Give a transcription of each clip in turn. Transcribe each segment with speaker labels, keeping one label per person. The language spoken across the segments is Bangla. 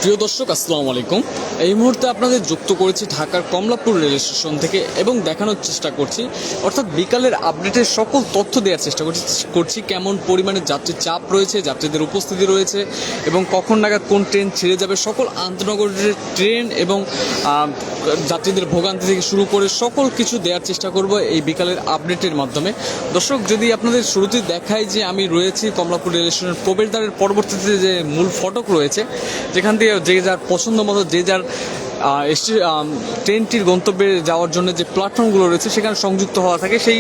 Speaker 1: প্রিয় দর্শক আসসালামু আলাইকুম। এই মুহূর্তে আপনাদের যুক্ত করেছি ঢাকার কমলাপুর রেল স্টেশন থেকে এবং দেখানোর চেষ্টা করছি অর্থাৎ বিকালের আপডেটের সকল তথ্য দেওয়ার চেষ্টা করছি কেমন পরিমাণে যাত্রীর চাপ রয়েছে, যাত্রীদের উপস্থিতি রয়েছে এবং কখন নাগাদ কোন ট্রেন ছেড়ে যাবে, সকল আন্তনগরের ট্রেন এবং যাত্রীদের ভোগান্তি থেকে শুরু করে সকল কিছু দেওয়ার চেষ্টা করব এই বিকালের আপডেটের মাধ্যমে। দর্শক, যদি আপনাদের শুরুতেই দেখায় যে আমি রয়েছি কমলাপুর রেল স্টেশনের প্রবেশদ্বারের পরবর্তীতে যে মূল ফটক রয়েছে, যেখান থেকে যে যার পছন্দ মতো যে যার ট্রেনটির গন্তব্যে যাওয়ার জন্য যে প্ল্যাটফর্মগুলো রয়েছে সেখানে সংযুক্ত হওয়া থাকে, সেই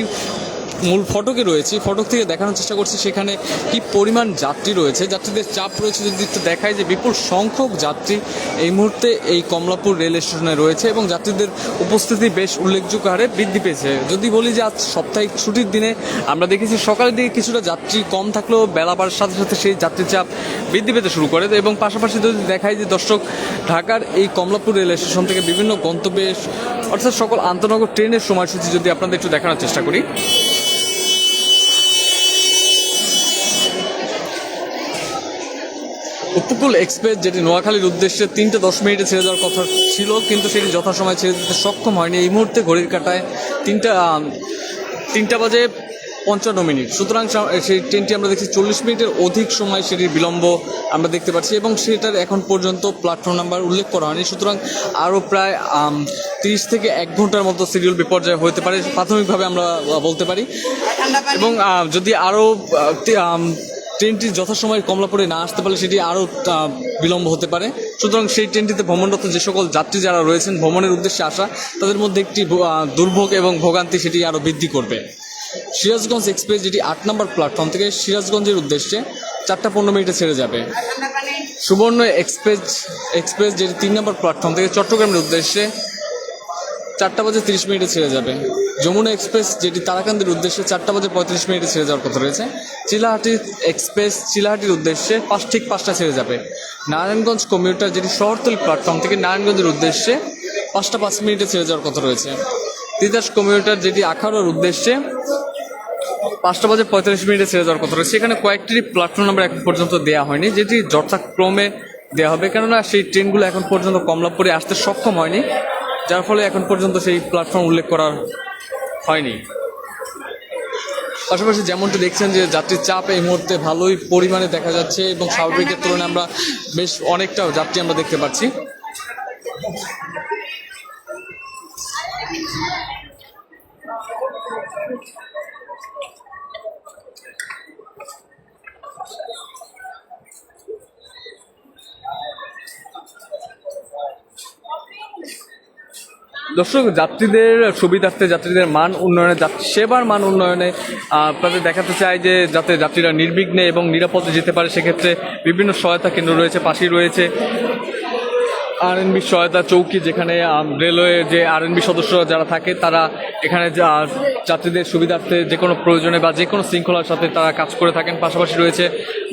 Speaker 1: মূল ফটকে রয়েছে। ফটক থেকে দেখানোর চেষ্টা করছি সেখানে কি পরিমাণ যাত্রী রয়েছে, যাত্রীদের চাপ রয়েছে। যদি একটু দেখায় যে বিপুল সংখ্যক যাত্রী এই মুহূর্তে এই কমলাপুর রেল স্টেশনে রয়েছে এবং যাত্রীদের উপস্থিতি বেশ উল্লেখযোগ্য হারে বৃদ্ধি পেয়েছে। যদি বলি যে আজ সাপ্তাহিক ছুটির দিনে আমরা দেখেছি সকালের দিকে কিছুটা যাত্রী কম থাকলেও বেলা বাড়ার সাথে সাথে সেই যাত্রীর চাপ বৃদ্ধি পেতে শুরু করে এবং পাশাপাশি যদি দেখায় যে দর্শক, ঢাকার এই কমলাপুর রেল স্টেশন থেকে বিভিন্ন গন্তব্যে অর্থাৎ সকল আন্তনগর ট্রেনের সময়সূচি যদি আপনাদের একটু দেখানোর চেষ্টা করি। উপকূল এক্সপ্রেস যেটি নোয়াখালীর উদ্দেশ্যে 3টা 10 মিনিটে ছেড়ে যাওয়ার কথা ছিল, কিন্তু সেটি যথাসময়ে ছেড়ে দিতে সক্ষম হয়নি। এই মুহূর্তে ঘড়ির কাঁটায় 3টা বাজে 55 মিনিট। সুতরাং সেই ট্রেনটি আমরা দেখছি 40 মিনিটের অধিক সময় সেটির বিলম্ব আমরা দেখতে পাচ্ছি এবং সেটার এখন পর্যন্ত প্ল্যাটফর্ম নাম্বার উল্লেখ করা হয়নি। সুতরাং আরও প্রায় 30 থেকে 1 ঘন্টার মতো সিরিয়াল বিপর্যয় হতে পারে প্রাথমিকভাবে আমরা বলতে পারি। এবং যদি আরও ট্রেনটি যথাসময়ে কমলাপুরে না আসতে পারলে সেটি আরও বিলম্ব হতে পারে। সুতরাং সেই ট্রেনটিতে ভ্রমণরত যে সকল যাত্রী যারা রয়েছেন ভ্রমণের উদ্দেশ্যে আসা, তাদের মধ্যে একটি দুর্ভোগ এবং ভোগান্তি সেটি আরও বৃদ্ধি করবে। সিরাজগঞ্জ এক্সপ্রেস যেটি 8 নম্বর প্ল্যাটফর্ম থেকে সিরাজগঞ্জের উদ্দেশ্যে 4টা 15 মিনিটে ছেড়ে যাবে। সুবর্ণ এক্সপ্রেস যেটি 3 নম্বর প্ল্যাটফর্ম থেকে চট্টগ্রামের উদ্দেশ্যে 4টা বাজে 30 মিনিটে ছেড়ে যাবে। যমুনা এক্সপ্রেস যেটি তারাকান্দির উদ্দেশ্যে 4টা বাজে 35 মিনিটে ছেড়ে যাওয়ার কথা রয়েছে। চিলাহাটি এক্সপ্রেস চিলাহাটির উদ্দেশ্যে ঠিক 5টা ছেড়ে যাবে। নারায়ণগঞ্জ কমিউটার যেটি শহরতলি প্ল্যাটফর্ম থেকে নারায়ণগঞ্জের উদ্দেশ্যে 5টা 5 মিনিটে ছেড়ে যাওয়ার কথা রয়েছে। তিতাস কমিউটার যেটি আখাউড়ার উদ্দেশ্যে 5টা বাজে 45 মিনিটে ছেড়ে যাওয়ার কথা রয়েছে। এখানে কয়েকটি প্ল্যাটফর্ম নাম্বার এখন পর্যন্ত দেওয়া হয়নি, যেটি যথাক্রমে দেওয়া হবে, কেননা সেই ট্রেনগুলো এখন পর্যন্ত কমলাপুরে আসতে সক্ষম হয়নি, যার ফলে এখন পর্যন্ত সেই প্ল্যাটফর্ম উল্লেখ করা হয়নি। পাশাপাশি যেমনটি দেখছেন যে যাত্রীর চাপ এই মুহূর্তে ভালোই পরিমাণে দেখা যাচ্ছে এবং স্বাভাবিকের তুলনায় আমরা বেশ অনেকটা যাত্রী আমরা দেখতে পাচ্ছি। দর্শক, যাত্রীদের সুবিধার্থে, যাত্রীদের মান উন্নয়নে, সেবার মান উন্নয়নে আপনাদের দেখাতে চাই যে যাতে যাত্রীরা নির্বিঘ্নে এবং নিরাপদে যেতে পারে, সেক্ষেত্রে বিভিন্ন সহায়তা কেন্দ্র রয়েছে। পাশেই রয়েছে RNB সহায়তা চৌকি, যেখানে রেলওয়ে যে RNB সদস্যরা যারা থাকে তারা এখানে যাত্রীদের সুবিধার্থে যে কোনো প্রয়োজনে বা যে কোনো শৃঙ্খলার সাথে তারা কাজ করে থাকেন। পাশাপাশি রয়েছে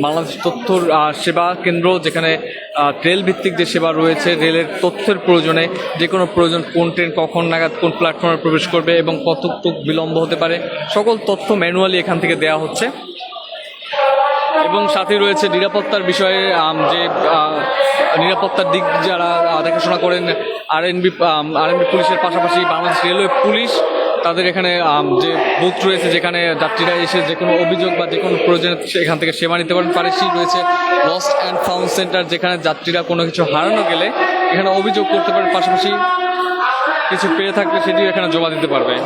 Speaker 1: বাংলাদেশ তথ্য সেবা কেন্দ্র, যেখানে রেল ভিত্তিক যে সেবা রয়েছে, রেলের তথ্যের প্রয়োজনে যে কোনো প্রয়োজন, কোন ট্রেন কখন নাগাদ কোন প্ল্যাটফর্মে প্রবেশ করবে এবং কতটুকু বিলম্ব হতে পারে, সকল তথ্য ম্যানুয়ালি এখান থেকে দেওয়া হচ্ছে। এবং সাথে রয়েছে নিরাপত্তার বিষয়ে যে নিরাপত্তার দিক যারা দেখাশোনা করেন RNB পুলিশের পাশাপাশি বাংলাদেশ রেলওয়ে পুলিশ, তাদের এখানে যে বুথ রয়েছে যেখানে যাত্রীরা এসে যে কোনো অভিযোগ বা যে কোনো প্রয়োজনে এখান থেকে সেবা নিতে পারেন। পাশাপাশি রয়েছে লস্ট অ্যান্ড ফাউন্ড সেন্টার, যেখানে যাত্রীরা কোনো কিছু হারানো গেলে এখানে অভিযোগ করতে পারেন, পাশাপাশি কিছু পেয়ে থাকলে সেটিও এখানে জমা দিতে পারবে।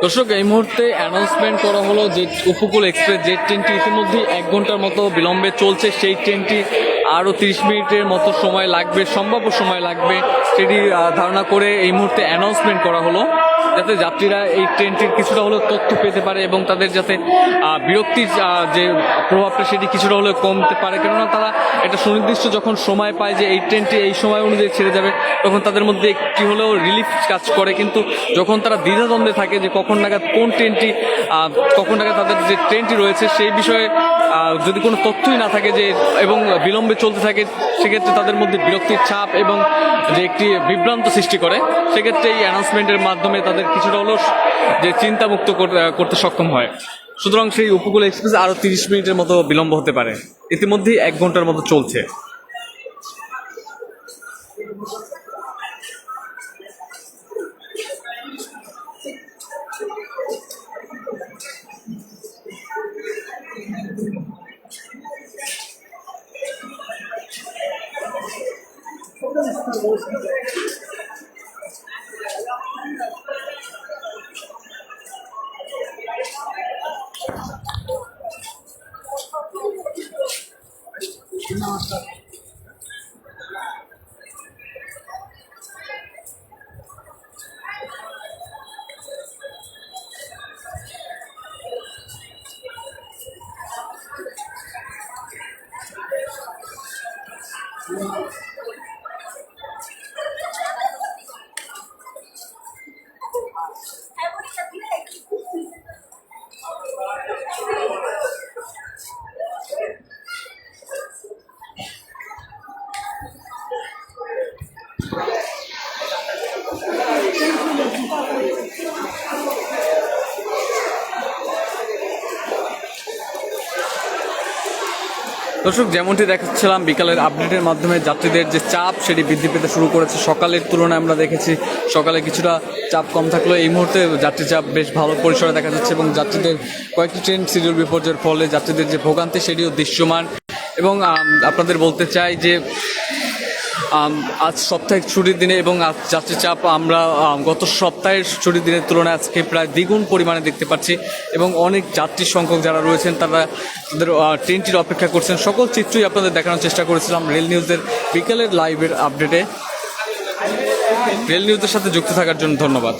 Speaker 1: দর্শক, এই মুহূর্তে অ্যানাউন্সমেন্ট করা হলো যে উপকূল এক্সপ্রেস যে ট্রেনটি ইতিমধ্যেই 1 ঘন্টার মতো বিলম্বে চলছে, সেই ট্রেনটি আরও 30 মিনিটের মতো সময় লাগবে, সম্ভাব্য সময় লাগবে, সেটি ধারণা করে এই মুহূর্তে অ্যানাউন্সমেন্ট করা হলো, যাতে যাত্রীরা এই ট্রেনটির কিছুটা হলেও তথ্য পেতে পারে এবং তাদের যাতে বিরক্তির যে প্রভাবটা সেটি কিছুটা হলেও কমতে পারে। কেননা তারা একটা সুনির্দিষ্ট যখন সময় পায় যে এই ট্রেনটি এই সময় অনুযায়ী ছেড়ে যাবে, তখন তাদের মধ্যে একটি হলেও রিলিফ কাজ করে। কিন্তু যখন তারা দ্বিধাদ্বন্দ্বে থাকে যে কখন নাগাদ কোন ট্রেনটি কখন নাগাদ তাদের যে ট্রেনটি রয়েছে সেই বিষয়ে যদি কোনো তথ্যই না থাকে যে এবং বিলম্বে চলতে থাকে, সেক্ষেত্রে তাদের মধ্যে বিরক্তির ছাপ এবং যে একটি বিভ্রান্ত সৃষ্টি করে। সেক্ষেত্রে এই অ্যানাউন্সমেন্টের মাধ্যমে তাদের কিছুটা হলেও যে চিন্তামুক্ত করতে সক্ষম হয়। সুতরাং সেই উপকূল এক্সপ্রেস আরও 30 মিনিটের মতো বিলম্ব হতে পারে। ইতিমধ্যেই 1 ঘন্টার মতো চলছে। দর্শক, যেমনটি দেখাচ্ছিলাম বিকালের আপডেটের মাধ্যমে যাত্রীদের যে চাপ সেটি বৃদ্ধি পেতে শুরু করেছে। সকালের তুলনায় আমরা দেখেছি সকালে কিছুটা চাপ কম থাকলেও এই মুহূর্তে যাত্রী চাপ বেশ ভালো পরিসরে দেখা যাচ্ছে এবং যাত্রীদের কয়েকটি ট্রেন শিডিউল বিপর্যয়ের ফলে যাত্রীদের যে ভোগান্তি সেটিও দৃশ্যমান। এবং আপনাদের বলতে চাই যে আজ সাপ্তাহিক ছুটির দিনে এবং আজ যাত্রী চাপ আমরা গত সপ্তাহের ছুটির দিনের তুলনায় আজকে প্রায় দ্বিগুণ পরিমাণে দেখতে পাচ্ছি এবং অনেক যাত্রী সংখ্যক যারা রয়েছেন তারা তাদের ট্রেনটির অপেক্ষা করছেন। সকল চিত্রই আপনাদের দেখানোর চেষ্টা করেছিলাম রেল নিউজের বিকেলের লাইভের আপডেটে। রেল নিউজের সাথে যুক্ত থাকার জন্য ধন্যবাদ।